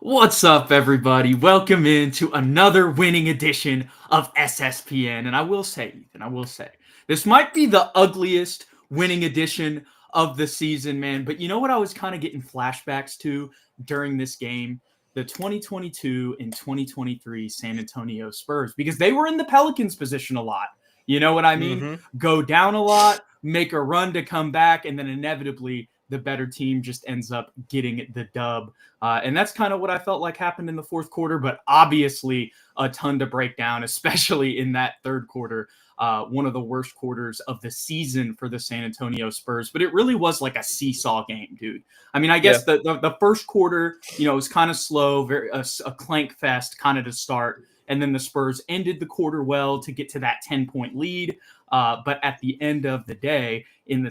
What's up, everybody? Welcome into another winning edition of SSPN. And I will say, Ethan, this might be the ugliest winning edition of the season, man. But you know what I was kind of getting flashbacks to during this game? The 2022 and 2023 San Antonio Spurs, because they were in the Pelicans position a lot. You know what I mean? Go down a lot, make a run to come back, and then inevitably the better team just ends up getting the dub. And that's kind of what I felt like happened in the fourth quarter, but obviously a ton to break down, especially in that third quarter. One of the worst quarters of the season for the San Antonio Spurs, but it really was like a seesaw game, dude. I mean, I guess the first quarter, was kind of slow, very a clank fest kind of to start. And then the Spurs ended the quarter well to get to that 10-point lead. But at the end of the day, and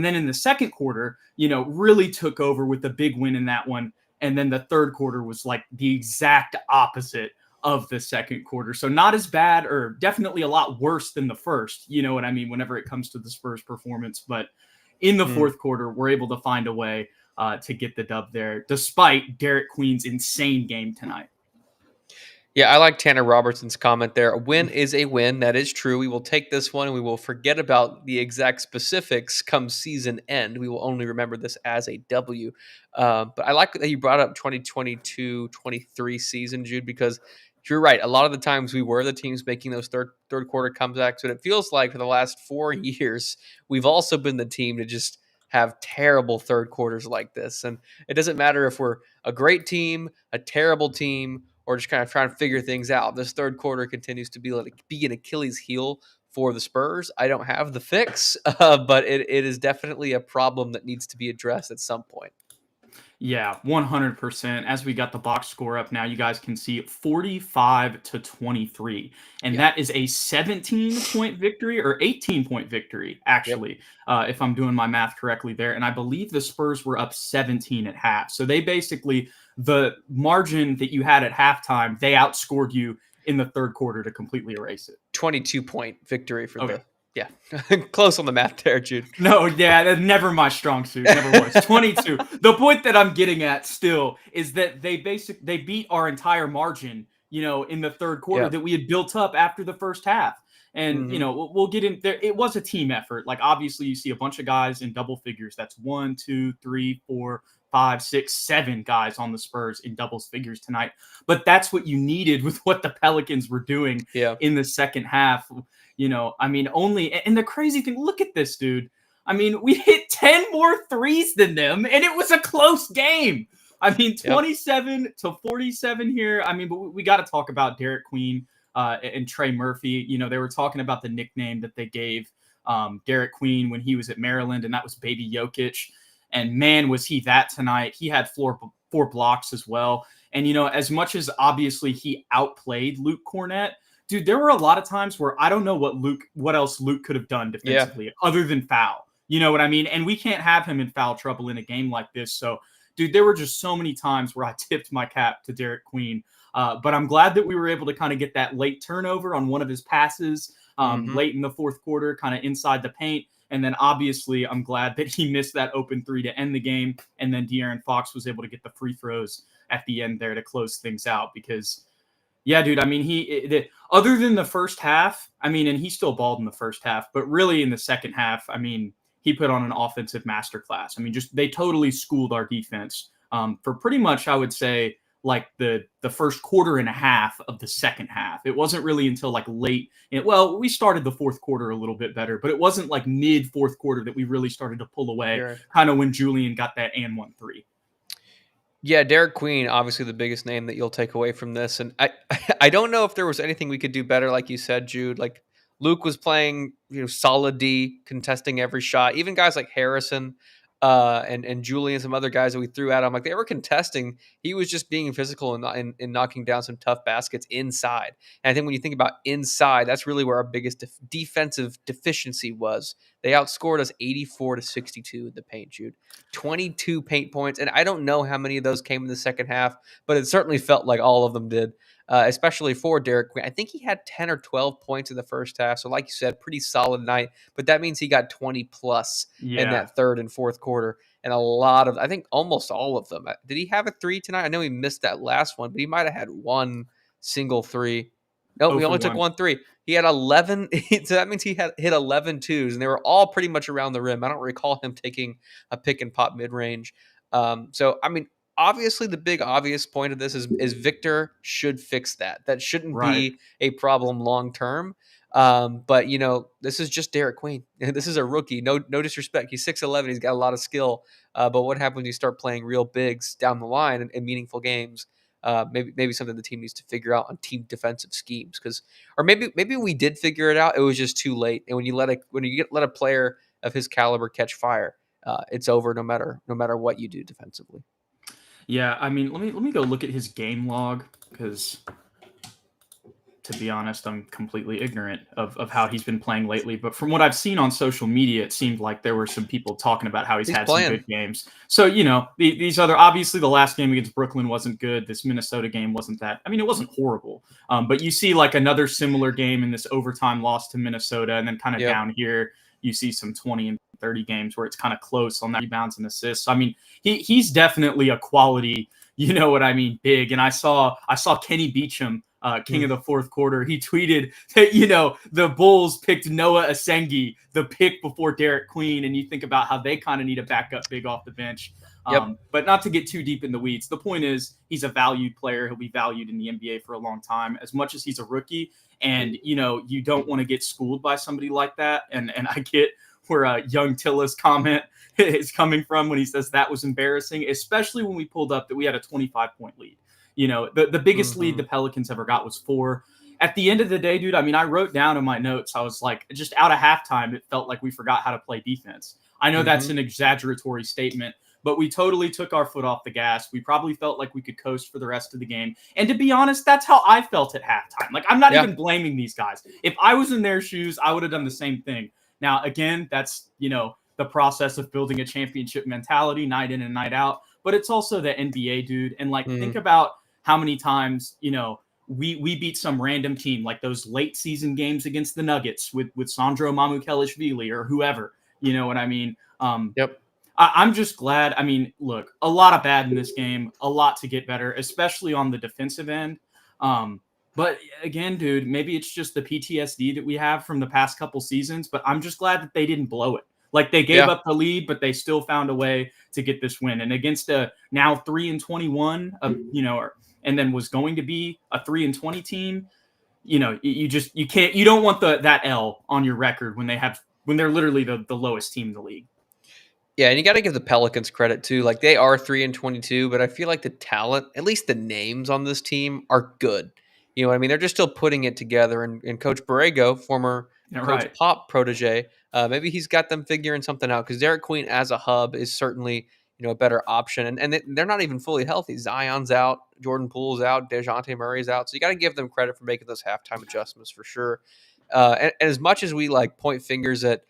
then in the second quarter, really took over with the big win in that one. And then the third quarter was like the exact opposite of the second quarter. So not as bad, or definitely a lot worse than the first, you know what I mean, whenever it comes to the Spurs performance. But in the fourth quarter, we're able to find a way to get the dub there, despite Derek Queen's insane game tonight. Yeah, I like Tanner Robertson's comment there. A win is a win. That is true. We will take this one and we will forget about the exact specifics come season end. We will only remember this as a W. But I like that you brought up 2022-23 season, Jude, because you're right. A lot of the times we were the teams making those third quarter comebacks, but it feels like for the last 4 years, we've also been the team to just have terrible third quarters like this. And it doesn't matter if we're a great team, a terrible team, or just kind of trying to figure things out. This third quarter continues to be an Achilles heel for the Spurs. I don't have the fix, but it is definitely a problem that needs to be addressed at some point. Yeah, 100%. As we got the box score up now, you guys can see 45-23. And that is a 17-point victory, or 18-point victory, actually, if I'm doing my math correctly there. And I believe the Spurs were up 17 at half. So they basically, the margin that you had at halftime, they outscored you in the third quarter to completely erase it. 22-point victory for the... Yeah, close on the math there, Jude. No, yeah, that's never my strong suit. Never was. 22. The point that I'm getting at still is that they beat our entire margin, in the third quarter that we had built up after the first half. And, we'll get in there. It was a team effort. Like, obviously, you see a bunch of guys in double figures. That's 1, 2, 3, 4, 5, 6, 7 guys on the Spurs in double figures tonight. But that's what you needed with what the Pelicans were doing in the second half. And the crazy thing, look at this, dude. I mean, we hit 10 more threes than them, and it was a close game. 27-47 here. But we got to talk about Derek Queen and Trey Murphy. They were talking about the nickname that they gave Derek Queen when he was at Maryland, and that was Baby Jokic. And man, was he that tonight. He had four blocks as well. And, as much as obviously he outplayed Luke Kornet, dude, there were a lot of times where I don't know what else Luke could have done defensively other than foul. You know what I mean? And we can't have him in foul trouble in a game like this. So, dude, there were just so many times where I tipped my cap to Derek Queen. But I'm glad that we were able to kind of get that late turnover on one of his passes late in the fourth quarter, kind of inside the paint. And then obviously I'm glad that he missed that open three to end the game. And then De'Aaron Fox was able to get the free throws at the end there to close things out because – yeah, dude. Other than the first half, and he still balled in the first half, but really in the second half, he put on an offensive masterclass. They totally schooled our defense for pretty much, I would say, like the first quarter and a half of the second half. It wasn't really until like late. We started the fourth quarter a little bit better, but it wasn't like mid fourth quarter that we really started to pull away, kind of when Julian got that and 1-3. Yeah, Derek Queen, obviously the biggest name that you'll take away from this. And I don't know if there was anything we could do better, like you said, Jude. Like Luke was playing, solid D, contesting every shot. Even guys like Harrison and Julian, some other guys that we threw at him, like they were contesting. He was just being physical and knocking down some tough baskets inside. And I think when you think about inside, that's really where our biggest defensive deficiency was. They outscored us 84-62 in the paint, Jude. 22 paint points, and I don't know how many of those came in the second half, but it certainly felt like all of them did. especially for Derek Queen. I think he had 10 or 12 points in the first half. So like you said, pretty solid night. But that means he got 20 plus in Yeah. that third and fourth quarter. And a lot of, I think almost all of them. Did he have a three tonight? I know he missed that last one, but he might have had one single three. No, 0 he for only took 1. 1 3. He had 11. So that means he had hit 11 twos, and they were all pretty much around the rim. I don't recall him taking a pick and pop mid range. So, I mean, obviously, the big obvious point of this is Victor should fix that. That shouldn't Right. be a problem long term. But this is just Derek Queen. This is a rookie. No disrespect. He's 6'11". He's got a lot of skill. But what happens when you start playing real bigs down the line in meaningful games? Maybe something the team needs to figure out on team defensive schemes, or maybe we did figure it out. It was just too late. And when you let a player of his caliber catch fire, it's over no matter what you do defensively. Yeah, I mean, let me go look at his game log, because to be honest, I'm completely ignorant of how he's been playing lately. But from what I've seen on social media, it seemed like there were some people talking about how he's had playing some good games. So, these other, obviously the last game against Brooklyn wasn't good. This Minnesota game wasn't that. I mean, it wasn't horrible. But you see like another similar game in this overtime loss to Minnesota, and then kind of down here, you see some 20 and 30 games where it's kind of close on that rebounds and assists. So, I mean, he's definitely a quality, big. And I saw Kenny Beecham, king of the fourth quarter. He tweeted that, the Bulls picked Noah Asengi, the pick before Derek Queen. And you think about how they kind of need a backup big off the bench. But not to get too deep in the weeds. The point is he's a valued player. He'll be valued in the NBA for a long time, as much as he's a rookie. And, you don't want to get schooled by somebody like that. And I get where young Tilla's comment is coming from when he says that was embarrassing, especially when we pulled up that we had a 25-point lead. The biggest lead the Pelicans ever got was 4. At the end of the day, dude, I mean, I wrote down in my notes, I was like, just out of halftime, it felt like we forgot how to play defense. I know that's an exaggeratory statement, but we totally took our foot off the gas. We probably felt like we could coast for the rest of the game. And to be honest, that's how I felt at halftime. Like, I'm not even blaming these guys. If I was in their shoes, I would have done the same thing. Now, again, that's, the process of building a championship mentality night in and night out. But it's also the NBA, dude. And, think about how many times, we beat some random team, like those late season games against the Nuggets with Sandro Mamukelashvili or whoever. You know what I mean? I'm just glad. I mean, look, a lot of bad in this game, a lot to get better, especially on the defensive end. But again, dude, maybe it's just the PTSD that we have from the past couple seasons, but I'm just glad that they didn't blow it. Like, they gave up the lead, but they still found a way to get this win. And against a now 3-21, and then was going to be a 3-20 team, you don't want that L on your record when they're literally the lowest team in the league. Yeah, and you got to give the Pelicans credit too. Like, they are 3-22, but I feel like the talent, at least the names on this team, are good. You know what I mean? They're just still putting it together. And Coach Borrego, former Coach Pop protege, maybe he's got them figuring something out, because Derek Queen as a hub is certainly a better option. And they're not even fully healthy. Zion's out, Jordan Poole's out, DeJounte Murray's out. So you got to give them credit for making those halftime adjustments for sure. And as much as we point fingers at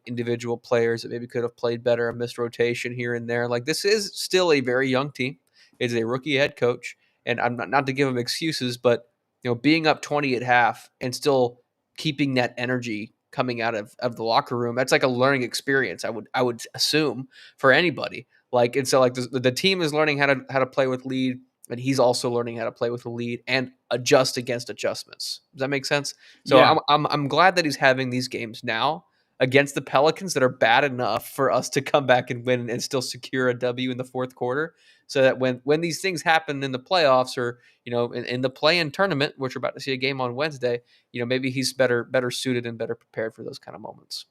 individual players that maybe could have played better, a missed rotation here and there, like, this is still a very young team. It's a rookie head coach, and I'm not to give him excuses, but being up 20 at half and still keeping that energy coming out of the locker room, that's like a learning experience. I would assume for anybody. And so the team is learning how to play with lead, and he's also learning how to play with the lead and adjust against adjustments. Does that make sense? So yeah. I'm glad that he's having these games now against the Pelicans that are bad enough for us to come back and win and still secure a W in the fourth quarter, so that when these things happen in the playoffs, or in the play-in tournament, which we're about to see a game on Wednesday, maybe he's better suited and better prepared for those kind of moments.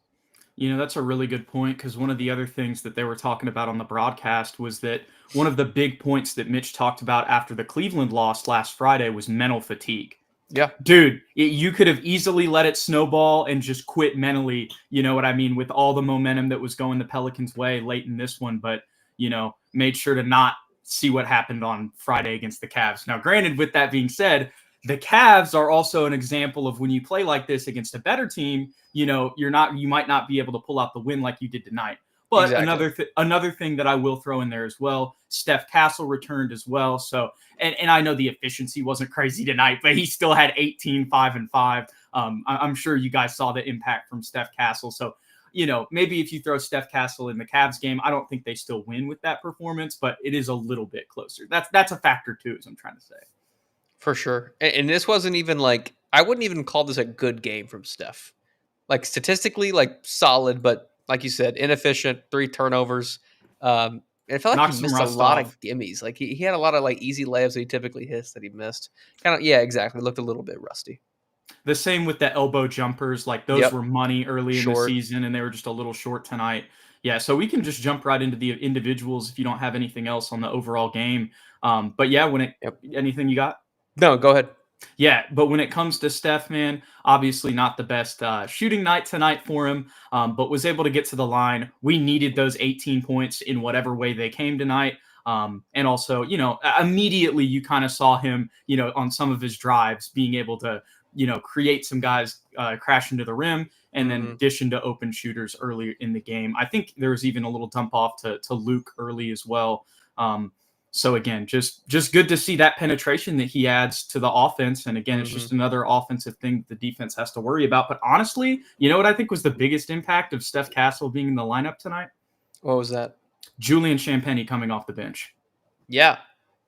That's a really good point, because one of the other things that they were talking about on the broadcast was that one of the big points that Mitch talked about after the Cleveland loss last Friday was mental fatigue. Yeah. Dude, you could have easily let it snowball and just quit mentally, you know what I mean, with all the momentum that was going the Pelicans' way late in this one, but, made sure to not see what happened on Friday against the Cavs. Now, granted, with that being said, the Cavs are also an example of when you play like this against a better team, you might not be able to pull out the win like you did tonight. But Exactly. another thing that I will throw in there as well, Steph Castle returned as well. So and I know the efficiency wasn't crazy tonight, but he still had 18, 5, and 5. I'm sure you guys saw the impact from Steph Castle. So maybe if you throw Steph Castle in the Cavs game, I don't think they still win with that performance, but it is a little bit closer. That's a factor too, as I'm trying to say. For sure. And this wasn't even like, I wouldn't even call this a good game from Steph. Like statistically, like solid, but like you said, inefficient, 3 turnovers. It felt like he Knock some missed a rust lot of off. gimmies. Like he had a lot of like easy layups that he typically hits that he missed. Kind of, yeah, exactly. Looked a little bit rusty. The same with the elbow jumpers. Like those Yep. were money early in the Short. season, and they were just a little short tonight. Yeah, so we can just jump right into the individuals if you don't have anything else on the overall game. But yeah, Yep. anything you got? No, go ahead. Yeah, but when it comes to Steph, man, obviously not the best shooting night tonight for him, but was able to get to the line. We needed those 18 points in whatever way they came tonight. And also, immediately you kind of saw him, on some of his drives being able to, create some guys crash into the rim and then Hmm. dish into open shooters early in the game. I think there was even a little dump off to Luke early as well. So again, just good to see that penetration that he adds to the offense. And again, it's Hmm. just another offensive thing the defense has to worry about. But honestly, you know what I think was the biggest impact of Steph Castle being in the lineup tonight? What was that? Julian Champagnie coming off the bench. Yeah.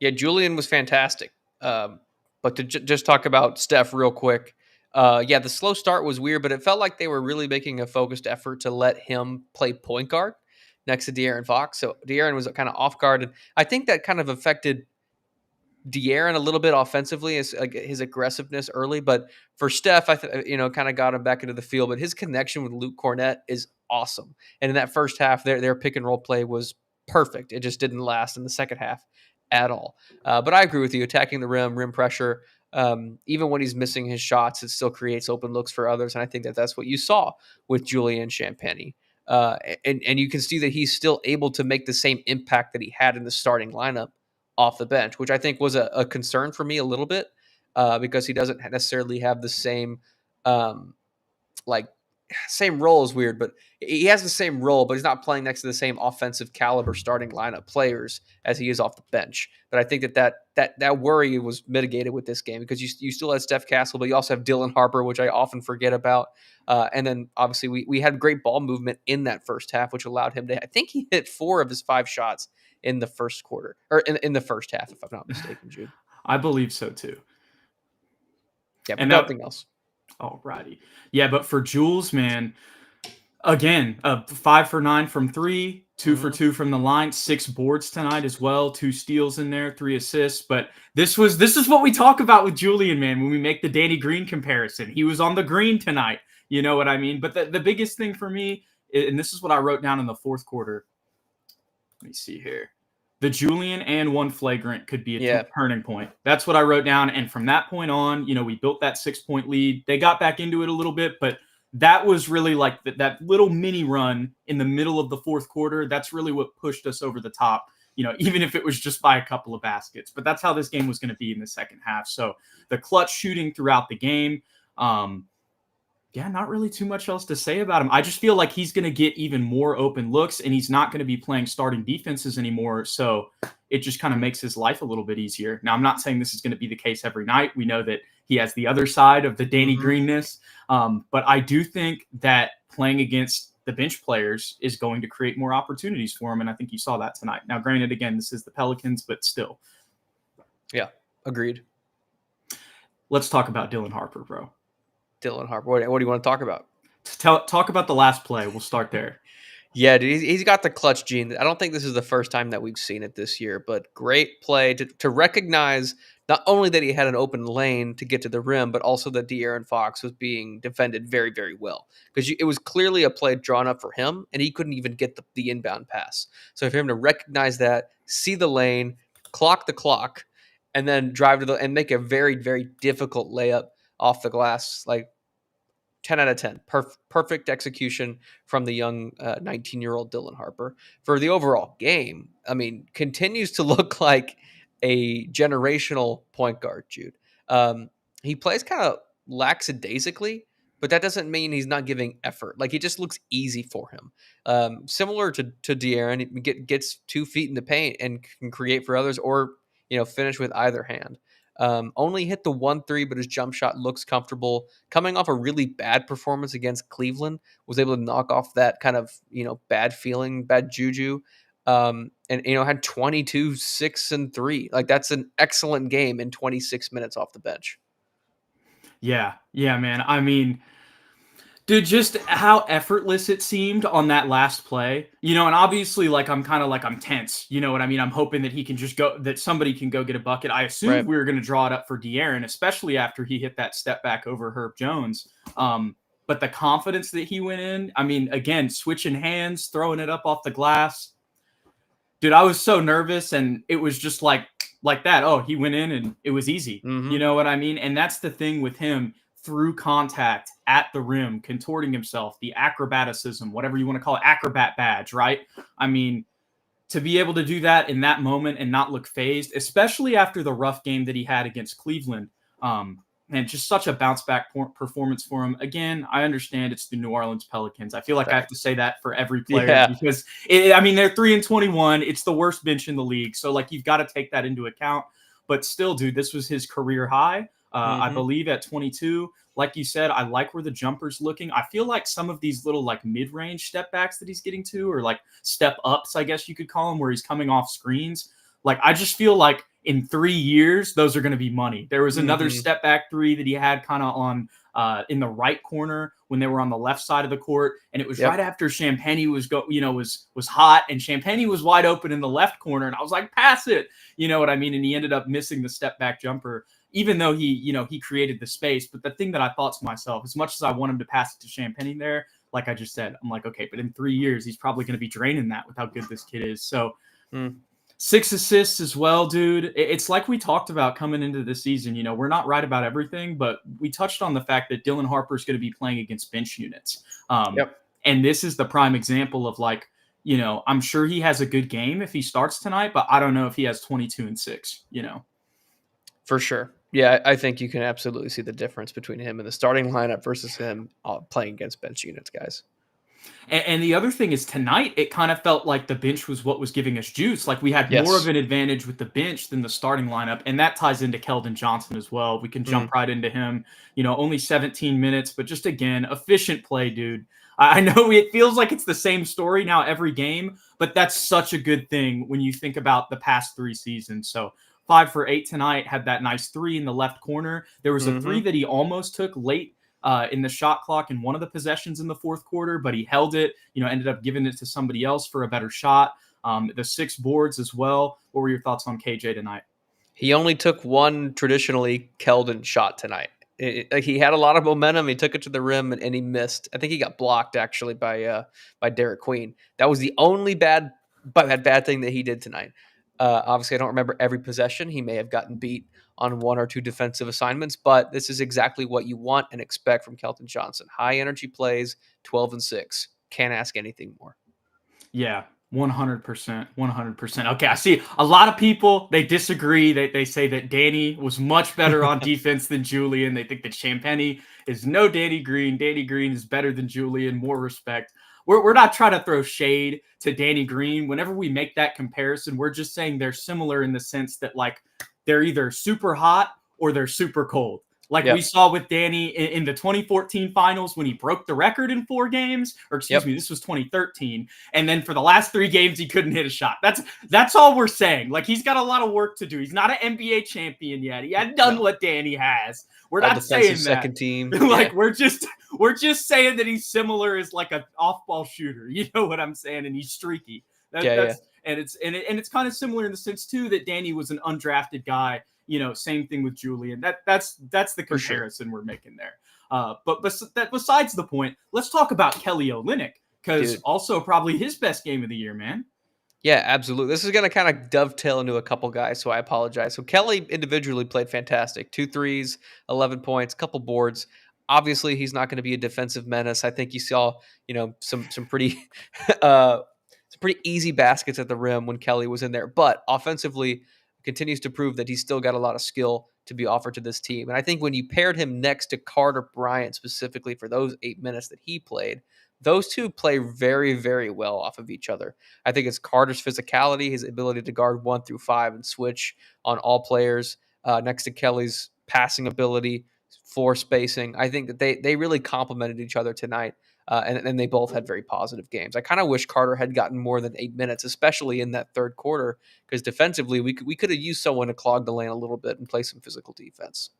Yeah. Julian was fantastic. But to just talk about Steph real quick. Yeah, the slow start was weird, but it felt like they were really making a focused effort to let him play point guard next to De'Aaron Fox. So De'Aaron was kind of off guard. And I think that kind of affected De'Aaron a little bit offensively, is like his aggressiveness early, but for Steph, kind of got him back into the field. But his connection with Luke Cornett is awesome, and in that first half, their pick and roll play was perfect. It just didn't last in the second half at all. But I agree with you, attacking the rim pressure. Even when he's missing his shots, it still creates open looks for others, and I think that that's what you saw with Julian Champagnie. And you can see that he's still able to make the same impact that he had in the starting lineup off the bench, which I think was a concern for me a little bit, because he doesn't necessarily have the same, like, same role is weird, but he has the same role, but he's not playing next to the same offensive caliber starting lineup players as he is off the bench. But I think that worry was mitigated with this game because you still have Steph Castle, but you also have Dylan Harper, which I often forget about. And then obviously we had great ball movement in that first half, which allowed him to, I think he hit 4 of his 5 shots in the first quarter, or in the first half, if I'm not mistaken, Jude. I believe so too. Yeah, but And that, nothing else. alrighty. Yeah, but for Jules, man, again, 5 for 9 from three, 2 for Hmm. 2 from the line, 6 boards tonight as well, 2 steals in there, 3 assists. But this is what we talk about with Julian, man, when we make the Danny Green comparison. He was on the green tonight. You know what I mean? But the biggest thing for me, and this is what I wrote down in the fourth quarter. Let me see here. The Julian and one flagrant could be a Yeah. turning point. That's what I wrote down. And from that point on, we built that 6-point lead. They got back into it a little bit, but that was really like that little mini run in the middle of the fourth quarter. That's really what pushed us over the top, even if it was just by a couple of baskets. But that's how this game was going to be in the second half. So the clutch shooting throughout the game. Yeah, not really too much else to say about him. I just feel like he's going to get even more open looks, and he's not going to be playing starting defenses anymore. So it just kind of makes his life a little bit easier. Now, I'm not saying this is going to be the case every night. We know that he has the other side of the Danny Hmm. Greenness. But I do think that playing against the bench players is going to create more opportunities for him. And I think you saw that tonight. Now, granted, again, this is the Pelicans, but still. Yeah, agreed. Let's talk about Dylan Harper, bro. Dylan Harper. What do you want to talk about? Talk about the last play. We'll start there. Yeah, dude, he's got the clutch gene. I don't think this is the first time that we've seen it this year, but great play to recognize not only that he had an open lane to get to the rim, but also that De'Aaron Fox was being defended very, very well. Because it was clearly a play drawn up for him, and he couldn't even get the inbound pass. So for him to recognize that, see the lane, clock the clock, and then drive to and make a very, very difficult layup off the glass, like 10 out of 10. Perfect execution from the young 19-year-old Dylan Harper. For the overall game, I mean, continues to look like a generational point guard, Jude. He plays kind of lackadaisically, but that doesn't mean he's not giving effort. Like, it just looks easy for him. Similar to De'Aaron, he gets 2 feet in the paint and can create for others, or finish with either hand. Only hit the 1-3, but his jump shot looks comfortable. Coming off a really bad performance against Cleveland, was able to knock off that kind of bad feeling, bad juju. And had 22, 6, and 3. Like, that's an excellent game in 26 minutes off the bench. Yeah, man. I mean, dude, just how effortless it seemed on that last play, and obviously, like, I'm kind of like, I'm tense, you know what I mean? I'm hoping that he can just go, that somebody can go get a bucket. I assumed Right. we were going to draw it up for De'Aaron, especially after he hit that step back over Herb Jones. But the confidence that he went in, I mean, again, switching hands, throwing it up off the glass. Dude, I was so nervous, and it was just like that. Oh, he went in and it was easy. Mm-hmm. You know what I mean? And that's the thing with him. Through contact at the rim, contorting himself, the acrobaticism, whatever you want to call it, acrobat badge, right? I mean, to be able to do that in that moment and not look phased, especially after the rough game that he had against Cleveland, and just such a bounce back performance for him. Again, I understand it's the New Orleans Pelicans. I feel like I have to say that for every player because I mean, they're 3-21. It's the worst bench in the league, so like, you've got to take that into account. But still, dude, this was his career high. I believe at 22. Like you said, I like where the jumper's looking. I feel like some of these little like mid-range step backs that he's getting to, or like step ups, I guess you could call them, where he's coming off screens. Like, I just feel like in 3 years, those are going to be money. There was another step back 3 that he had kind of on in the right corner when they were on the left side of the court, and it was right after Champagnie was was hot, and Champagnie was wide open in the left corner, and I was like, pass it, you know what I mean? And he ended up missing the step back jumper, even though he created the space. But the thing that I thought to myself, as much as I want him to pass it to Champagnie there, like I just said, I'm like, okay, but in 3 years, he's probably going to be draining that with how good this kid is. So 6 assists as well, dude. It's like we talked about coming into the season. We're not right about everything, but we touched on the fact that Dylan Harper is going to be playing against bench units. And this is the prime example of, like, I'm sure he has a good game if he starts tonight, but I don't know if he has 22 and 6, For sure. Yeah, I think you can absolutely see the difference between him and the starting lineup versus him playing against bench units, guys. And the other thing is, tonight, it kind of felt like the bench was what was giving us juice. Like, we had more of an advantage with the bench than the starting lineup. And that ties into Keldon Johnson as well. We can jump right into him. Only 17 minutes, but just, again, efficient play, dude. I know it feels like it's the same story now every game, but that's such a good thing when you think about the past 3 seasons. So 5 for 8 tonight, had that nice 3 in the left corner. There was a 3 that he almost took late in the shot clock in one of the possessions in the fourth quarter, but he held it, ended up giving it to somebody else for a better shot. The 6 boards as well. What were your thoughts on KJ tonight? He only took one traditionally Keldon shot tonight. He had a lot of momentum. He took it to the rim and he missed. I think he got blocked actually by Derek Queen. That was the only bad thing that he did tonight. Obviously, I don't remember every possession. He may have gotten beat on 1 or 2 defensive assignments, but this is exactly what you want and expect from Keldon Johnson. High energy plays, 12 and 6. Can't ask anything more. Yeah, 100%. 100%. Okay, I see a lot of people, they disagree. They say that Danny was much better on defense than Julian. They think that Champagnie is no Danny Green. Danny Green is better than Julian, more respect. We're not trying to throw shade to Danny Green. Whenever we make that comparison, we're just saying they're similar in the sense that, like, they're either super hot or they're super cold. Like we saw with Danny in the 2014 finals when he broke the record in 4 games, or excuse me, this was 2013. And then for the last 3 games, he couldn't hit a shot. That's all we're saying. Like, he's got a lot of work to do. He's not an NBA champion yet. He hadn't done what Danny has. We're not saying that. Second team. Like, we're just saying that he's similar as like an off-ball shooter. You know what I'm saying? And he's streaky. And it's kind of similar in the sense too that Danny was an undrafted guy. Same thing with Julian. That's the comparison we're making there. But besides the point, let's talk about Kelly Olynyk, because also probably his best game of the year, man. Yeah, absolutely. This is going to kind of dovetail into a couple guys, so I apologize. So Kelly individually played fantastic. 2 threes, 11 points, couple boards. Obviously, he's not going to be a defensive menace. I think you saw, some pretty some pretty easy baskets at the rim when Kelly was in there. But offensively, continues to prove that he's still got a lot of skill to be offered to this team. And I think when you paired him next to Carter Bryant specifically for those 8 minutes that he played, those two play very, very well off of each other. I think it's Carter's physicality, his ability to guard 1 through 5 and switch on all players, next to Kelly's passing ability, floor spacing. I think that they really complemented each other tonight, and they both had very positive games. I kind of wish Carter had gotten more than 8 minutes, especially in that third quarter, because defensively we could have used someone to clog the lane a little bit and play some physical defense.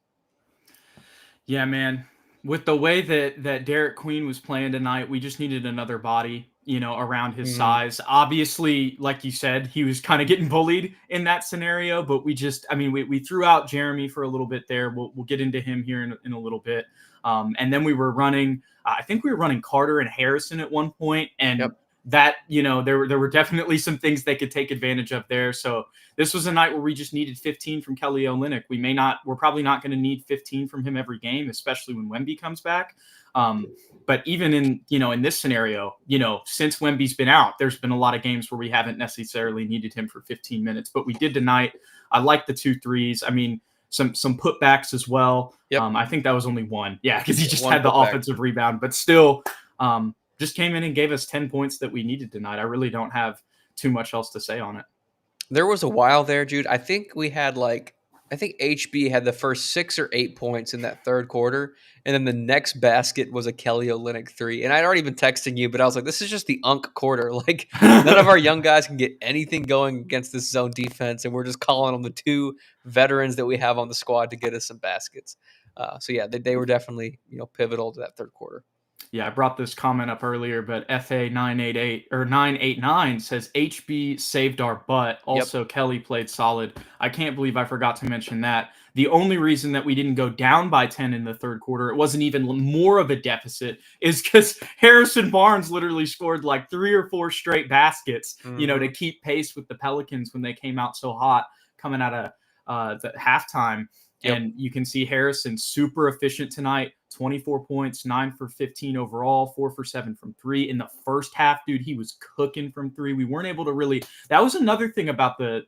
Yeah, man. With the way that Derek Queen was playing tonight, we just needed another body, around his size. Obviously, like you said, he was kind of getting bullied in that scenario, but we threw out Jeremy for a little bit there. We'll get into him here in a little bit. And then we were running, I think we were running Carter and Harrison at one point, and that, there were definitely some things they could take advantage of there. So this was a night where we just needed 15 from Kelly Olynyk. We're probably not going to need 15 from him every game, especially when Wemby comes back. But even in this scenario, since Wemby's been out, there's been a lot of games where we haven't necessarily needed him for 15 minutes, but we did tonight. I like the 2 threes. I mean, some putbacks as well. I think that was only one. Yeah, because he just had the offensive rebound, but still just came in and gave us 10 points that we needed tonight. I really don't have too much else to say on it. There was a while there, Jude. I think we had HB had the first 6 or 8 points in that third quarter, and then the next basket was a Kelly Olynyk 3. And I'd already been texting you, but I was like, this is just the unk quarter. Like, none of our young guys can get anything going against this zone defense, and we're just calling on the 2 veterans that we have on the squad to get us some baskets. So yeah, they were definitely pivotal to that third quarter. Yeah, I brought this comment up earlier, but FA988 or 989 says HB saved our butt. Also, Kelly played solid. I can't believe I forgot to mention that. The only reason that we didn't go down by 10 in the third quarter, it wasn't even more of a deficit, is because Harrison Barnes literally scored like 3 or 4 straight baskets, to keep pace with the Pelicans when they came out so hot coming out of the halftime. And you can see Harrison super efficient tonight. 24 points, 9 for 15 overall, 4 for 7 from 3. In the first half, dude, he was cooking from 3. We weren't able to really. That was another thing about the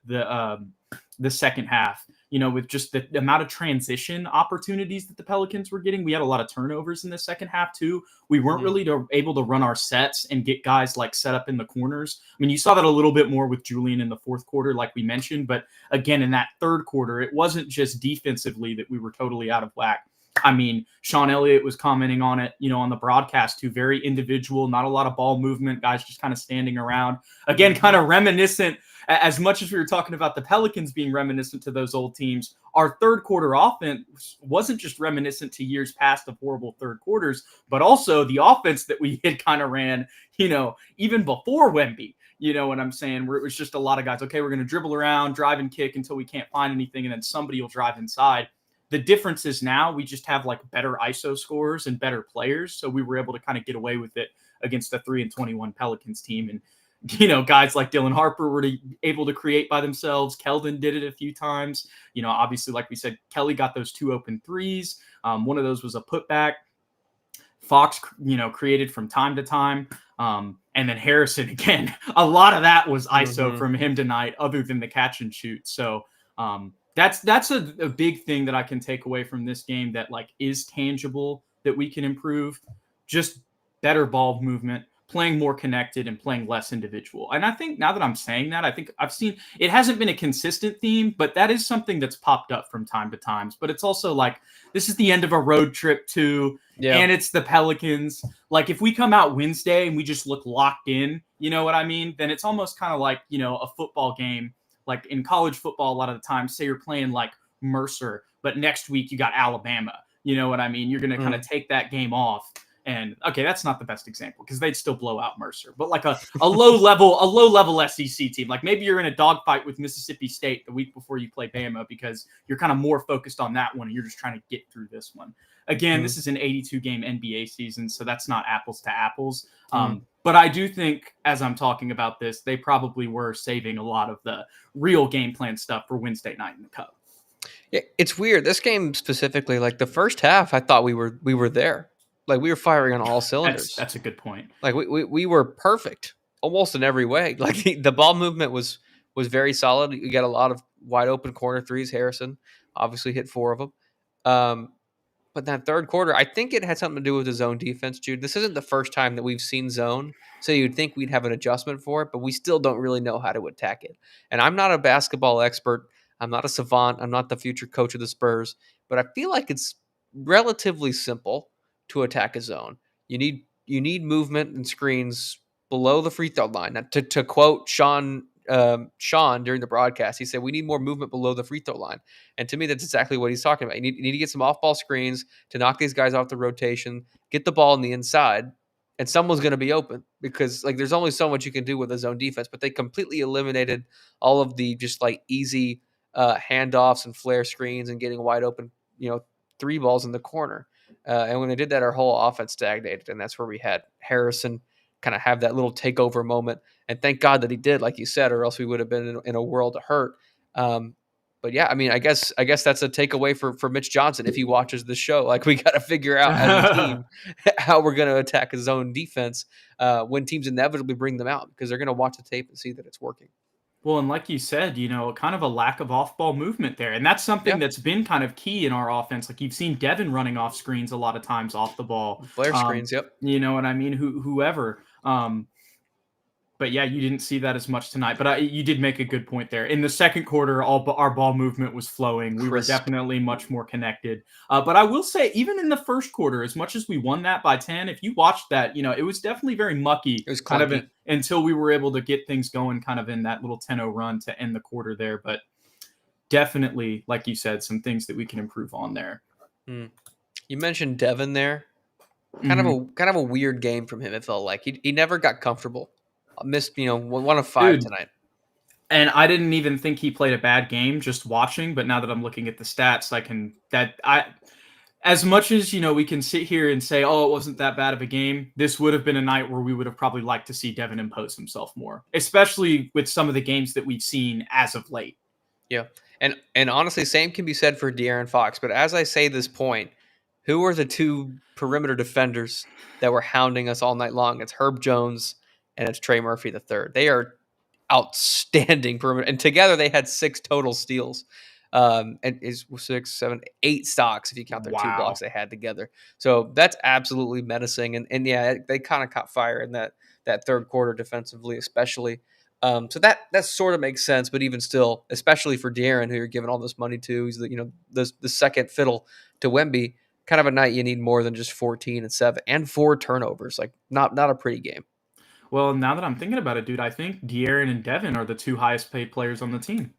second half. With just the amount of transition opportunities that the Pelicans were getting, we had a lot of turnovers in the second half too. We weren't really able to run our sets and get guys like set up in the corners. I mean, you saw that a little bit more with Julian in the fourth quarter, like we mentioned. But again, in that third quarter, it wasn't just defensively that we were totally out of whack. I mean, Sean Elliott was commenting on it, on the broadcast too. Very individual, not a lot of ball movement, guys just kind of standing around. Again, kind of reminiscent, as much as we were talking about the Pelicans being reminiscent to those old teams, our third quarter offense wasn't just reminiscent to years past of horrible third quarters, but also the offense that we had kind of ran, even before Wemby. You know what I'm saying? Where it was just a lot of guys, okay, we're going to dribble around, drive and kick until we can't find anything, and then somebody will drive inside. The difference is now we just have like better ISO scorers and better players. So we were able to kind of get away with it against the 3-21 Pelicans team. And, guys like Dylan Harper were able to create by themselves. Keldon did it a few times. Obviously, like we said, Kelly got those 2 open threes. One of those was a putback. Fox, created from time to time. And then Harrison, again, a lot of that was ISO from him tonight, other than the catch and shoot. So, that's a big thing that I can take away from this game that like is tangible that we can improve. Just better ball movement, playing more connected and playing less individual. And I think now that I'm saying that, I think I've seen it hasn't been a consistent theme, but that is something that's popped up from time to time. But it's also like this is the end of a road trip too, and it's the Pelicans. Like if we come out Wednesday and we just look locked in, you know what I mean? Then it's almost kind of like, a football game. Like in college football, a lot of the time, say you're playing like Mercer, but next week you got Alabama. You know what I mean? You're going to kind of take that game off. And okay, that's not the best example because they'd still blow out Mercer. But like a low level SEC team, like maybe you're in a dogfight with Mississippi State the week before you play Bama because you're kind of more focused on that one and you're just trying to get through this one. Again, this is an 82-game NBA season, so that's not apples to apples. But I do think, as I'm talking about this, they probably were saving a lot of the real game plan stuff for Wednesday night in the Cup. Yeah, it's weird. This game specifically, like the first half, I thought we were there. Like we were firing on all cylinders. That's a good point. Like we were perfect almost in every way. Like the ball movement was very solid. You got a lot of wide open corner threes. Harrison obviously hit 4 of them. But that third quarter, I think it had something to do with the zone defense, Jude. This isn't the first time that we've seen zone, so you'd think we'd have an adjustment for it, but we still don't really know how to attack it. And I'm not a basketball expert. I'm not a savant. I'm not the future coach of the Spurs, but I feel like it's relatively simple to attack a zone. You need movement and screens below the free throw line. Now, to quote Sean during the broadcast, he said we need more movement below the free throw line. And to me, that's exactly what he's talking about. You need to get some off-ball screens to knock these guys off the rotation, get the ball on the inside, and someone's going to be open because like there's only so much you can do with a zone defense. But they completely eliminated all of the just like easy handoffs and flare screens and getting wide open, 3 balls in the corner. And when they did that, our whole offense stagnated, and that's where we had Harrison kind of have that little takeover moment. And thank God that he did, like you said, or else we would have been in a world of hurt. But yeah, I mean, I guess that's a takeaway for Mitch Johnson if he watches the show. Like we got to figure out as a team how we're going to attack his own defense when teams inevitably bring them out because they're going to watch the tape and see that it's working. Well, and like you said, kind of a lack of off-ball movement there. And that's something that's been kind of key in our offense. Like you've seen Devin running off screens a lot of times off the ball. Flare screens, yep. You know what I mean? Whoever. But yeah, you didn't see that as much tonight. But you did make a good point there. In the second quarter, our ball movement was flowing. We were definitely much more connected. But I will say, even in the first quarter, as much as we won that by 10, if you watched that, it was definitely very mucky. It was kind of clunky. until we were able to get things going kind of in that little 10-0 run to end the quarter there. But definitely, like you said, some things that we can improve on there. You mentioned Devin there. Kind of a weird game from him, it felt like. He never got comfortable. Missed, 1 of 5 tonight. And I didn't even think he played a bad game just watching, but now that I'm looking at the stats, as much as, we can sit here and say, oh, it wasn't that bad of a game, this would have been a night where we would have probably liked to see Devin impose himself more, especially with some of the games that we've seen as of late. Yeah. And honestly, same can be said for De'Aaron Fox. But as I say this point, who are the 2 perimeter defenders that were hounding us all night long? It's Herb Jones and it's Trey Murphy III. They are outstanding perimeter. And together they had 6 total steals. And is 6, 7, 8 stocks if you count their 2 blocks they had together. So that's absolutely menacing. And yeah, they kind of caught fire in that third quarter defensively, especially. So that sort of makes sense, but even still, especially for De'Aaron, who you're giving all this money to, he's the second fiddle to Wemby. Kind of a night you need more than just 14 and 7 and 4 turnovers. Like not a pretty game. Well, now that I'm thinking about it, dude, I think De'Aaron and Devin are the 2 highest paid players on the team.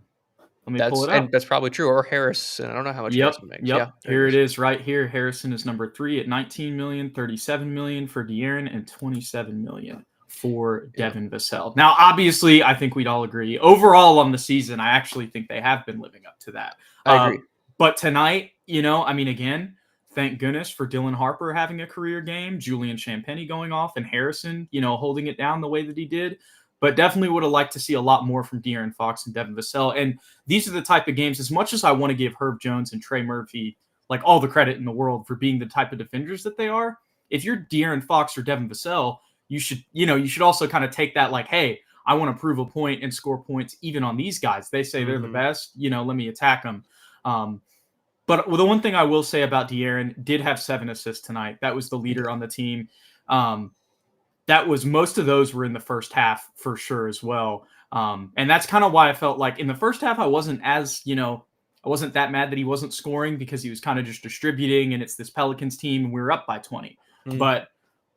Let me pull it up. And that's probably true. Or Harrison. I don't know how much Harrison makes. Yep. Yeah, here it is right here. Harrison is number 3 at $19 million, $37 million for De'Aaron, and $27 million for Devin Vassell. Now, obviously, I think we'd all agree. Overall on the season, I actually think they have been living up to that. I agree. But tonight, again, thank goodness for Dylan Harper having a career game, Julian Champagnie going off, and Harrison, holding it down the way that he did. But definitely would have liked to see a lot more from De'Aaron Fox and Devin Vassell. And these are the type of games, as much as I want to give Herb Jones and Trey Murphy like all the credit in the world for being the type of defenders that they are, if you're De'Aaron Fox or Devin Vassell, you should also kind of take that like, hey, I want to prove a point and score points even on these guys. They say they're the best, let me attack them. But the one thing I will say about De'Aaron, did have 7 assists tonight. That was the leader on the team. That was most of those were in the first half for sure as well. And that's kind of why I felt like in the first half, I wasn't that mad that he wasn't scoring because he was kind of just distributing and it's this Pelicans team and we were up by 20. But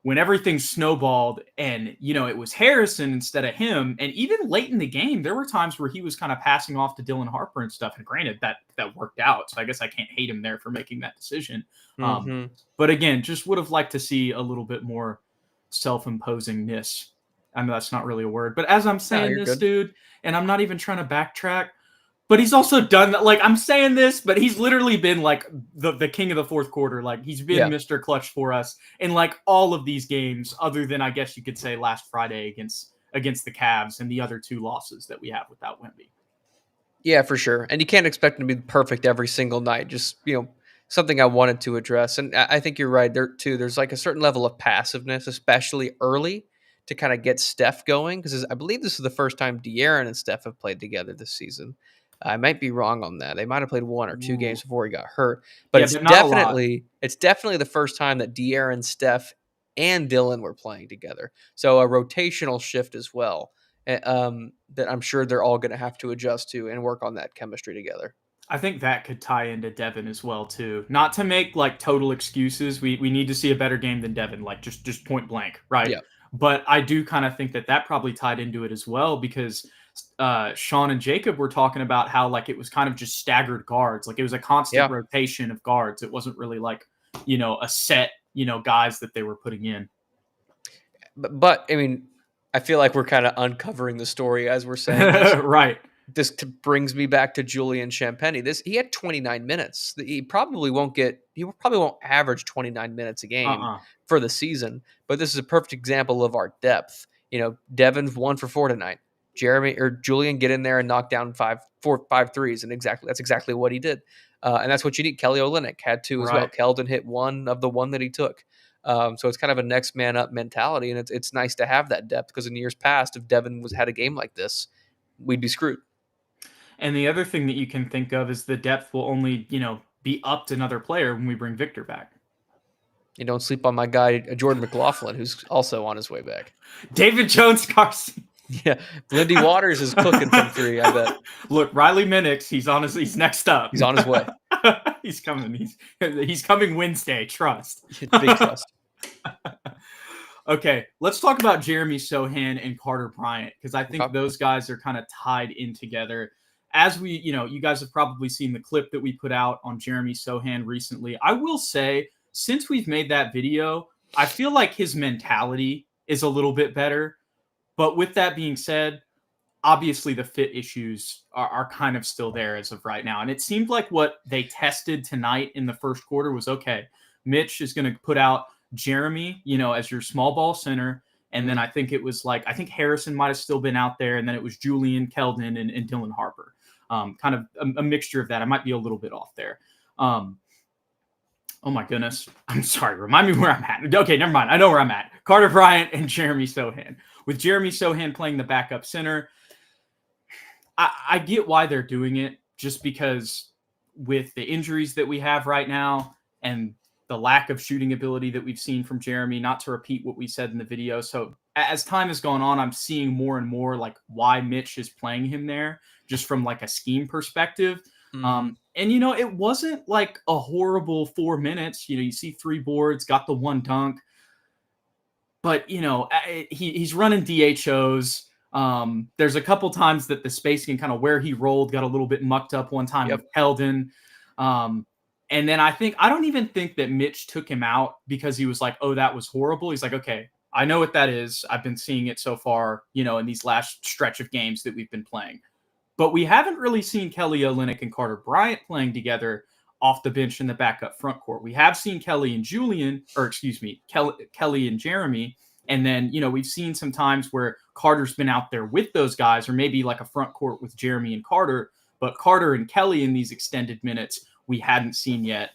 when everything snowballed and, it was Harrison instead of him, and even late in the game, there were times where he was kind of passing off to Dylan Harper and stuff. And granted, that worked out. So I guess I can't hate him there for making that decision. But again, just would have liked to see a little bit more self-imposingness. I know that's not really a word, but as I'm saying this, dude, and I'm not even trying to backtrack, but he's also done that. Like I'm saying this, but he's literally been like the king of the fourth quarter. Like he's been Mr. Clutch for us in like all of these games, other than I guess you could say last Friday against the Cavs and the other 2 losses that we have without Wemby. Yeah, for sure. And you can't expect him to be perfect every single night. Just, something I wanted to address. And I think you're right there too. There's like a certain level of passiveness, especially early, to kind of get Steph going. Because I believe this is the first time De'Aaron and Steph have played together this season. I might be wrong on that. They might have played 1 or 2 Ooh. games before he got hurt, but Yeah, but not a lot. it's definitely the first time that De'Aaron, Steph, and Dylan were playing together. So a rotational shift as well. That I'm sure they're all going to have to adjust to and work on that chemistry together. I think that could tie into Devin as well too. Not to make like total excuses. We need to see a better game than Devin, like just point blank, right? Yeah. But I do kind of think that probably tied into it as well because Sean and Jacob were talking about how like it was kind of just staggered guards, like it was a constant Yeah. rotation of guards. It wasn't really like a set guys that they were putting in. But I mean, I feel like we're kind of uncovering the story as we're saying this. Right. This brings me back to Julian Champagnie. He had 29 minutes. He probably won't average 29 minutes a game for the season, but this is a perfect example of our depth. Devin's 1 for 4 tonight. Jeremy or Julian get in there and knock down five threes, and that's exactly what he did. And that's what you need. Kelly Olynyk had 2 as well. Keldon hit 1 of the 1 that he took. So it's kind of a next man up mentality, and it's nice to have that depth because in years past, if Devin had a game like this, we'd be screwed. And the other thing that you can think of is the depth will only, be upped another player when we bring Victor back. You don't sleep on my guy, Jordan McLaughlin, who's also on his way back. David Jones-Carson. Yeah, Lindy Waters is cooking from 3, I bet. Look, Riley Minix, he's next up. He's on his way. He's coming. He's coming Wednesday, trust. Big trust. Okay, let's talk about Jeremy Sohan and Carter Bryant because I think those guys are kind of tied in together. As you guys have probably seen the clip that we put out on Jeremy Sohan recently. I will say, since we've made that video, I feel like his mentality is a little bit better. But with that being said, obviously the fit issues are kind of still there as of right now. And it seemed like what they tested tonight in the first quarter was, okay, Mitch is going to put out Jeremy, as your small ball center. And then I think Harrison might have still been out there. And then it was Julian, Keldon, and Dylan Harper. Kind of a mixture of that. I might be a little bit off there. Oh my goodness. I'm sorry. Remind me where I'm at. Okay, never mind. I know where I'm at. Carter Bryant and Jeremy Sohan. With Jeremy Sohan playing the backup center, I get why they're doing it, just because with the injuries that we have right now and the lack of shooting ability that we've seen from Jeremy, not to repeat what we said in the video. So as time has gone on, I'm seeing more and more like why Mitch is playing him there, just from like a scheme perspective. And, it wasn't like a horrible 4 minutes. You see 3 boards, got the 1 dunk. But, he's running DHOs. There's a couple times that the spacing kind of where he rolled got a little bit mucked up one time with Keldon. And then I don't even think that Mitch took him out because he was like, oh, that was horrible. He's like, okay, I know what that is. I've been seeing it so far, in these last stretch of games that we've been playing. But we haven't really seen Kelly Olynyk and Carter Bryant playing together off the bench in the backup front court. We have seen Kelly and Jeremy. And then, we've seen some times where Carter's been out there with those guys, or maybe like a front court with Jeremy and Carter, but Carter and Kelly in these extended minutes, we hadn't seen yet.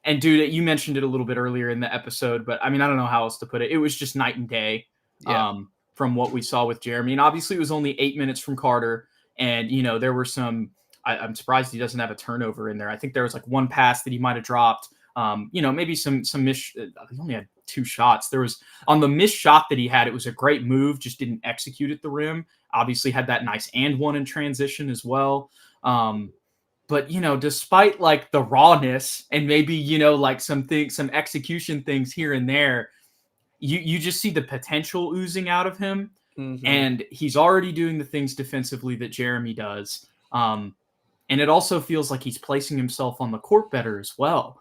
And dude, you mentioned it a little bit earlier in the episode, but I mean, I don't know how else to put it. It was just night and day from what we saw with Jeremy. And obviously it was only 8 minutes from Carter. And, there were some, I'm surprised he doesn't have a turnover in there. I think there was like 1 pass that he might've dropped. Maybe some miss. He only had 2 shots. There was on the missed shot that he had. It was a great move, just didn't execute at the rim. Obviously had that nice and 1 in transition as well. But despite like the rawness and maybe like some execution things here and there, you just see the potential oozing out of him. Mm-hmm. And he's already doing the things defensively that Jeremy does. And it also feels like he's placing himself on the court better as well.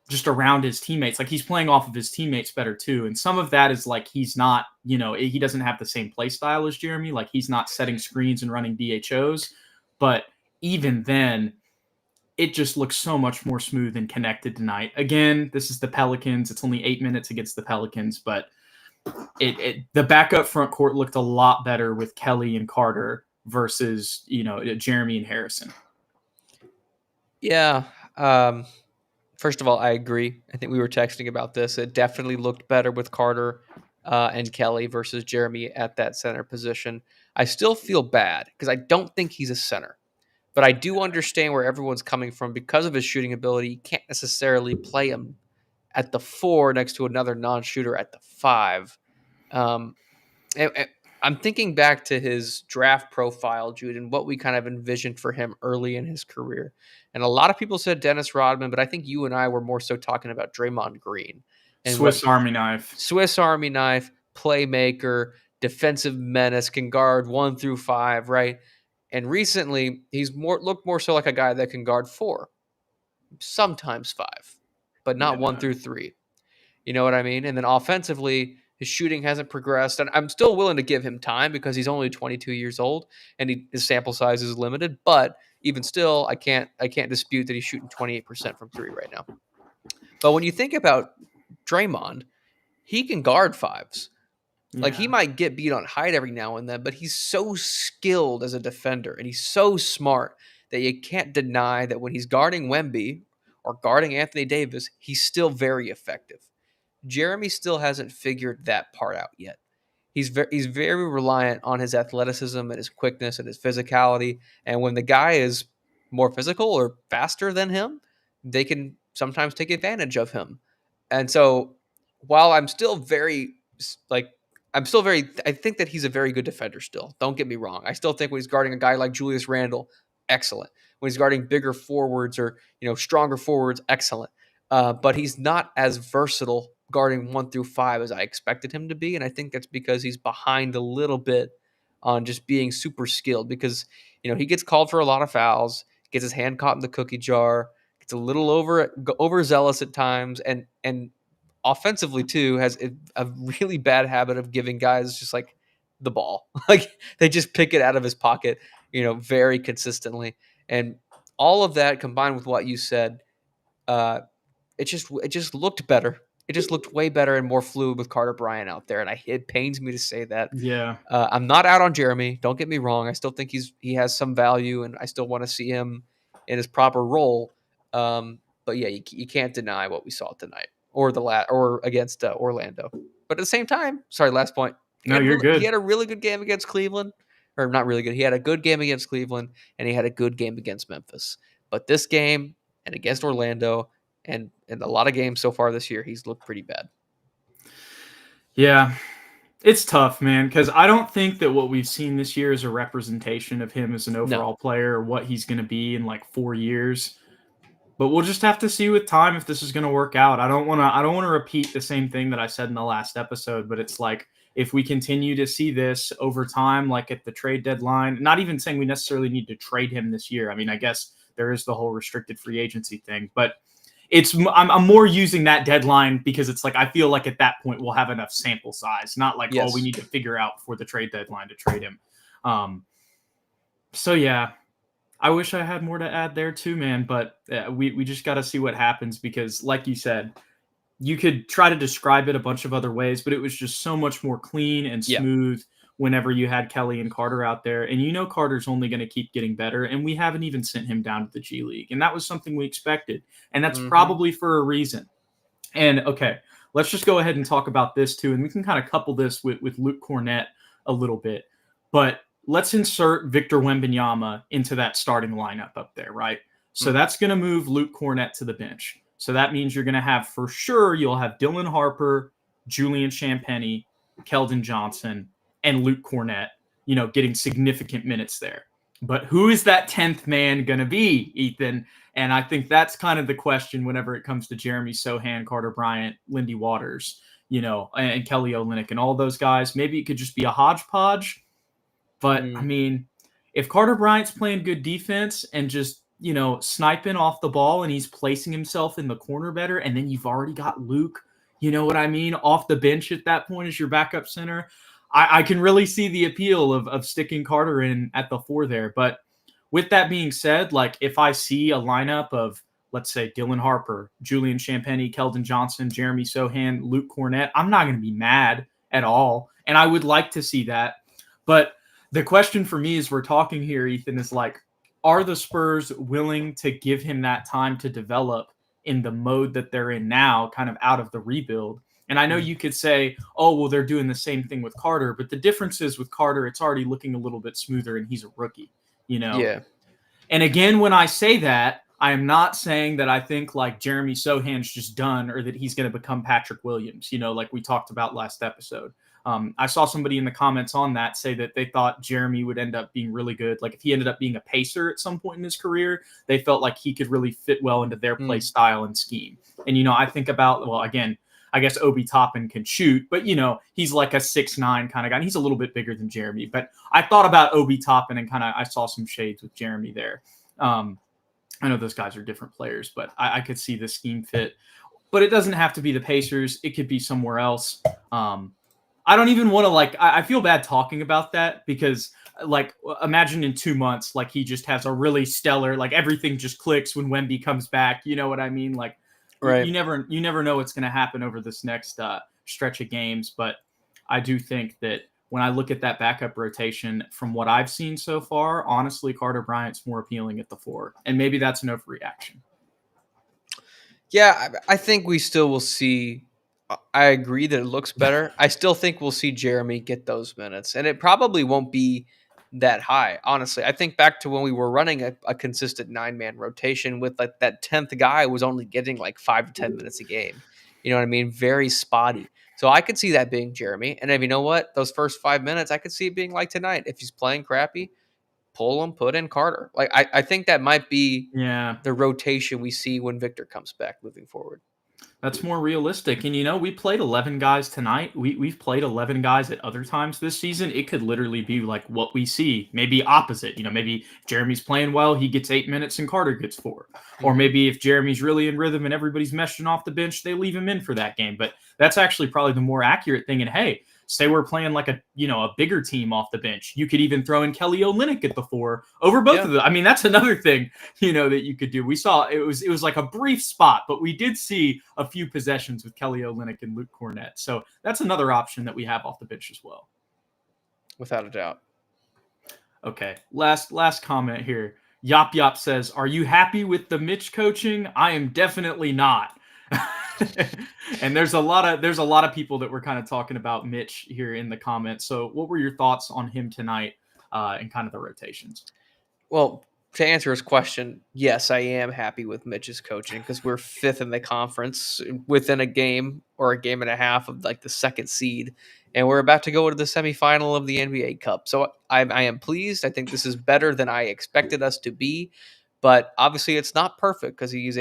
Just around his teammates. Like he's playing off of his teammates better too. And some of that is like he's not, he doesn't have the same play style as Jeremy. Like he's not setting screens and running DHOs. But even then, it just looks so much more smooth and connected tonight. Again, this is the Pelicans. It's only 8 minutes against the Pelicans, but the backup front court looked a lot better with Kelly and Carter versus, Jeremy and Harrison. Yeah. First of all, I agree. I think we were texting about this. It definitely looked better with Carter and Kelly versus Jeremy at that center position. I still feel bad because I don't think he's a center. But I do understand where everyone's coming from because of his shooting ability. You can't necessarily play him at the 4 next to another non-shooter at the 5. Um, and I'm thinking back to his draft profile, Jude, and what we kind of envisioned for him early in his career. And a lot of people said Dennis Rodman, but I think you and I were more so talking about Draymond Green and what Swiss Army knife. Swiss Army knife, playmaker, defensive menace, can guard 1 through 5, right? And recently, he's looked more so like a guy that can guard 4, sometimes 5, but not 1 through 3. You know what I mean? And then offensively, his shooting hasn't progressed, and I'm still willing to give him time because he's only 22 years old and his sample size is limited. But even still, I can't dispute that he's shooting 28% from 3 right now. But when you think about Draymond, he can guard 5s. Like, he might get beat on height every now and then, but he's so skilled as a defender and he's so smart that you can't deny that when he's guarding Wemby or guarding Anthony Davis, he's still very effective. Jeremy still hasn't figured that part out yet. He's very reliant on his athleticism and his quickness and his physicality. And when the guy is more physical or faster than him, they can sometimes take advantage of him. And so, while I'm still very like I think that he's a very good defender still. Don't get me wrong. I still think when he's guarding a guy like Julius Randle, excellent. When he's guarding bigger forwards or stronger forwards, excellent. But he's not as versatile guarding 1 through 5 as I expected him to be, and I think that's because he's behind a little bit on just being super skilled. Because he gets called for a lot of fouls, gets his hand caught in the cookie jar, gets a little overzealous at times, and offensively too has a really bad habit of giving guys just like the ball, like they just pick it out of his pocket, very consistently, and all of that combined with what you said. It just looked better. It just looked way better and more fluid with Carter Bryant out there, and it pains me to say that. Yeah. I'm not out on Jeremy. Don't get me wrong. I still think he has some value, and I still want to see him in his proper role. But yeah, you can't deny what we saw tonight or against Orlando. But at the same time, sorry, last point. No, you're good. He had a really good game against Cleveland, or not really good. He had a good game against Cleveland, and he had a good game against Memphis. But this game and against Orlando, and in a lot of games so far this year, he's looked pretty bad. Yeah, it's tough, man, because I don't think that what we've seen this year is a representation of him as an overall player or what he's going to be in like 4 years. But we'll just have to see with time if this is going to work out. I don't want to repeat the same thing that I said in the last episode, but it's like if we continue to see this over time, like at the trade deadline, not even saying we necessarily need to trade him this year. I mean, I guess there is the whole restricted free agency thing, but I'm more using that deadline because it's like I feel like at that point we'll have enough sample size, not like we need to figure out for the trade deadline to trade him. So yeah, I wish I had more to add there too, man. But we just got to see what happens because, like you said, you could try to describe it a bunch of other ways, but it was just so much more clean and smooth whenever you had Kelly and Carter out there. And Carter's only going to keep getting better, and we haven't even sent him down to the G League. And that was something we expected, and that's probably for a reason. And, okay, let's just go ahead and talk about this too, and we can kind of couple this with Luke Kornet a little bit. But let's insert Victor Wembanyama into that starting lineup up there, right? So that's going to move Luke Kornet to the bench. So that means you're going to have, for sure, you'll have Dylan Harper, Julian Champagnie, Keldon Johnson, and Luke Kornet, getting significant minutes there. But who is that 10th man going to be, Ethan? And I think that's kind of the question whenever it comes to Jeremy Sohan, Carter Bryant, Lindy Waters, and Kelly Olynyk and all those guys. Maybe it could just be a hodgepodge. But, I mean, if Carter Bryant's playing good defense and just, sniping off the ball and he's placing himself in the corner better, and then you've already got Luke, off the bench at that point as your backup center, I can really see the appeal of sticking Carter in at the 4 there. But with that being said, like if I see a lineup of, let's say, Dylan Harper, Julian Champagnie, Keldon Johnson, Jeremy Sohan, Luke Kornet, I'm not going to be mad at all. And I would like to see that. But the question for me as we're talking here, Ethan, is like, are the Spurs willing to give him that time to develop in the mode that they're in now, kind of out of the rebuild? And I know you could say, oh, well, they're doing the same thing with Carter. But the difference is with Carter, it's already looking a little bit smoother and he's a rookie, Yeah. And again, when I say that, I am not saying that I think like Jeremy Sohan's just done or that he's going to become Patrick Williams, like we talked about last episode. I saw somebody in the comments on that say that they thought Jeremy would end up being really good. Like if he ended up being a pacer at some point in his career, they felt like he could really fit well into their play style and scheme. And, I think about, well, again, I guess Obi Toppin can shoot, but he's like a 6'9" kind of guy. And he's a little bit bigger than Jeremy, but I thought about Obi Toppin and I saw some shades with Jeremy there. I know those guys are different players, but I could see the scheme fit. But it doesn't have to be the Pacers. It could be somewhere else. I don't even want to I feel bad talking about that because imagine in 2 months, he just has a really stellar, everything just clicks when Wemby comes back. You know what I mean? Right. You never know what's going to happen over this next stretch of games. But I do think that when I look at that backup rotation from what I've seen so far, honestly, Carter Bryant's more appealing at the 4. And maybe that's an overreaction. Yeah, I think we still will see. I agree that it looks better. I still think we'll see Jeremy get those minutes, and it probably won't be that high. Honestly, I think back to when we were running a consistent 9-man rotation with that 10th guy was only getting 5 to 10 minutes a game. You know what I mean? Very spotty. So I could see that being Jeremy. And if you know what, those first 5 minutes, I could see it being like tonight. If he's playing crappy, pull him, put in Carter. I think that might be the rotation we see when Victor comes back moving forward. That's more realistic. And, we played 11 guys tonight. We've played 11 guys at other times this season. It could literally be what we see, maybe opposite. Maybe Jeremy's playing well, he gets 8 minutes and Carter gets 4. Or maybe if Jeremy's really in rhythm and everybody's meshing off the bench, they leave him in for that game. But that's actually probably the more accurate thing. And hey, say we're playing a bigger team off the bench. You could even throw in Kelly Olynyk at the 4 over both of them. I mean, that's another thing, that you could do. We saw it was like a brief spot, but we did see a few possessions with Kelly Olynyk and Luke Cornett. So that's another option that we have off the bench as well. Without a doubt. Okay. Last comment here. Yop Yop says, "Are you happy with the Mitch coaching? I am definitely not." And there's a lot of people that were kind of talking about Mitch here in the comments. So what were your thoughts on him tonight and kind of the rotations? Well, to answer his question, yes, I am happy with Mitch's coaching because we're 5th in the conference within a game or a game and a half of the second seed. And we're about to go into the semifinal of the NBA Cup. So I am pleased. I think this is better than I expected us to be. But obviously it's not perfect because he's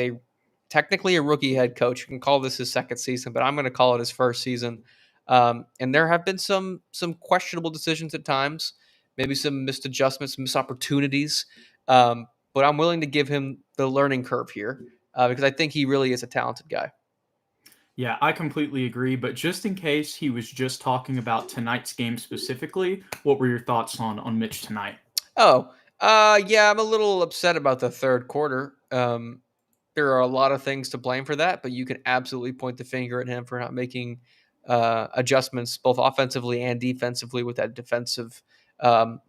technically a rookie head coach. You can call this his second season, but I'm going to call it his first season. And there have been some questionable decisions at times, maybe some missed adjustments, missed opportunities. But I'm willing to give him the learning curve here because I think he really is a talented guy. Yeah, I completely agree. But just in case he was just talking about tonight's game specifically, what were your thoughts on Mitch tonight? Yeah, I'm a little upset about the third quarter. There are a lot of things to blame for that, but you can absolutely point the finger at him for not making adjustments both offensively and defensively with that defensive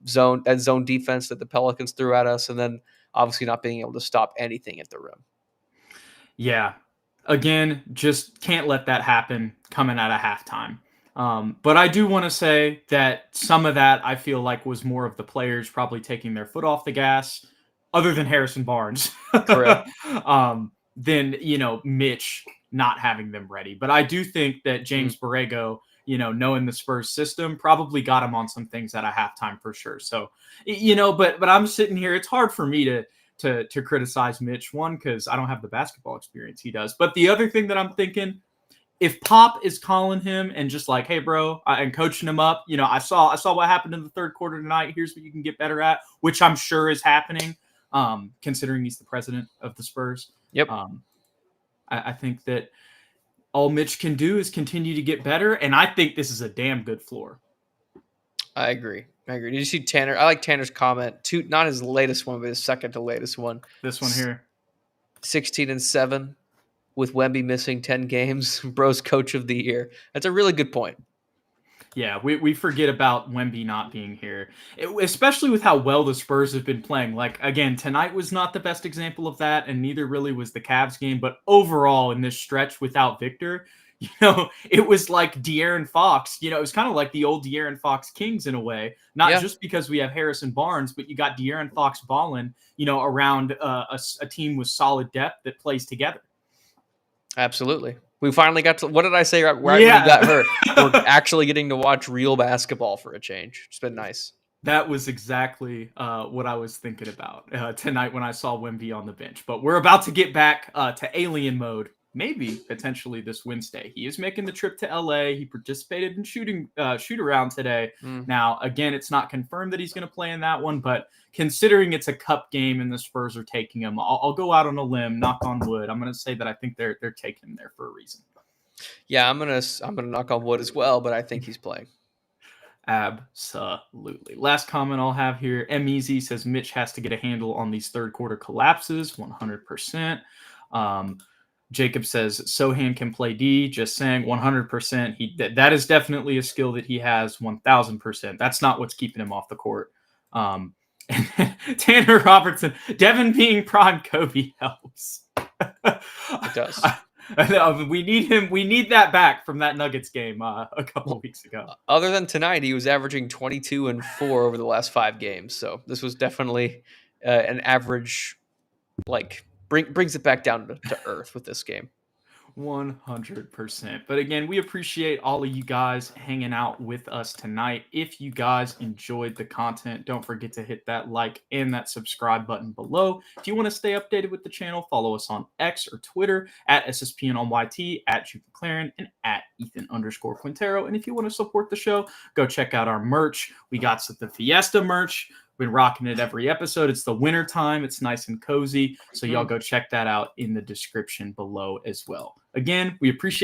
zone defense that the Pelicans threw at us, and then obviously not being able to stop anything at the rim. Yeah. Again, just can't let that happen coming out of halftime. But I do want to say that some of that I feel like was more of the players probably taking their foot off the gas, other than Harrison Barnes. Correct. Than, Mitch not having them ready. But I do think that James Borrego, knowing the Spurs system, probably got him on some things at a halftime for sure. So, but I'm sitting here. It's hard for me to criticize Mitch, one, because I don't have the basketball experience he does. But the other thing that I'm thinking, if Pop is calling him and just like, hey, bro, and coaching him up, I saw what happened in the third quarter tonight. Here's what you can get better at, which I'm sure is happening, considering he's the president of the Spurs. Yep. I think that all Mitch can do is continue to get better, and I think this is a damn good floor. I agree. Did you see Tanner? I like Tanner's comment. Not his latest one, but his second to latest one. This one here. 16-7 with Wemby missing 10 games. Bro's coach of the year. That's a really good point. Yeah, we forget about Wemby not being here, especially with how well the Spurs have been playing. Again, tonight was not the best example of that, and neither really was the Cavs game. But overall, in this stretch without Victor, it was like De'Aaron Fox. It was kind of like the old De'Aaron Fox Kings in a way, not just because we have Harrison Barnes, but you got De'Aaron Fox balling, around a team with solid depth that plays together. Absolutely. We finally got to, what did I say right when you got hurt? We're actually getting to watch real basketball for a change. It's been nice. That was exactly what I was thinking about tonight when I saw Wemby on the bench. But we're about to get back to alien mode, maybe potentially this Wednesday. He is making the trip to LA. He participated in shoot around today. Now, again, it's not confirmed that he's going to play in that one, but considering it's a cup game and the Spurs are taking him, I'll go out on a limb, knock on wood. I'm going to say that I think they're taking him there for a reason. Yeah, I'm gonna knock on wood as well, but I think he's playing. Absolutely. Last comment I'll have here. Easy says Mitch has to get a handle on these third quarter collapses. 100%. Jacob says Sohan can play D. Just saying, 100%. That is definitely a skill that he has. 1,000%. That's not what's keeping him off the court. And Tanner Robertson, Devin being prime Kobe helps. It does. We need him. We need that back from that Nuggets game a couple of weeks ago. Other than tonight, he was averaging 22 and 4 over the last 5 games. So this was definitely an average, brings it back down to earth with this game. 100%. But again, we appreciate all of you guys hanging out with us tonight. If you guys enjoyed the content, don't forget to hit that like and that subscribe button below. If you want to stay updated with the channel, follow us on X or Twitter at SSPN on YT, at Jude McLaren, and at Ethan_Quintero. And if you want to support the show, go check out our merch. We got the Fiesta merch. Been rocking it every episode. It's the winter time. It's nice and cozy. So y'all go check that out in the description below as well. Again, we appreciate